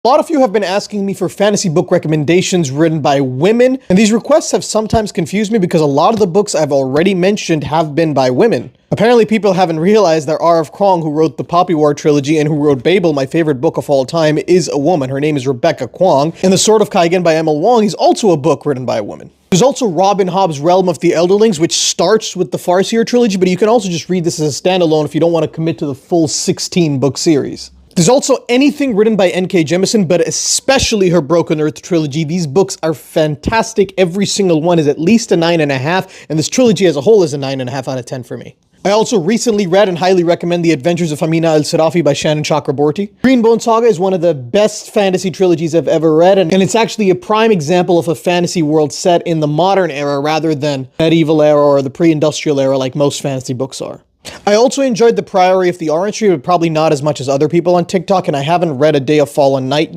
A lot of you have been asking me for fantasy book recommendations written by women, and these requests have sometimes confused me because a lot of the books I've already mentioned have been by women. Apparently people haven't realized that R.F. Kuang, who wrote the Poppy War trilogy and who wrote Babel, my favorite book of all time, is a woman. Her name is Rebecca Kuang, and The Sword of Kaigen by Emma Wong is also a book written by a woman. There's also Robin Hobb's Realm of the Elderlings, which starts with the Farseer trilogy, but you can also just read this as a standalone if you don't want to commit to the full 16-book series. There's also anything written by N.K. Jemson, but especially her Broken Earth trilogy. These books are fantastic. Every single one is at least a 9.5, and this trilogy as a whole is a 9.5 out of 10 for me. I also recently read and highly recommend The Adventures of Amina al-Sirafi by Shannon Chakraborti. Greenbone Saga is one of the best fantasy trilogies I've ever read, and it's actually a prime example of a fantasy world set in the modern era rather than medieval era or the pre-industrial era like most fantasy books are. I also enjoyed The Priory of the Orange Tree, but probably not as much as other people on TikTok, and I haven't read A Day of Fallen Night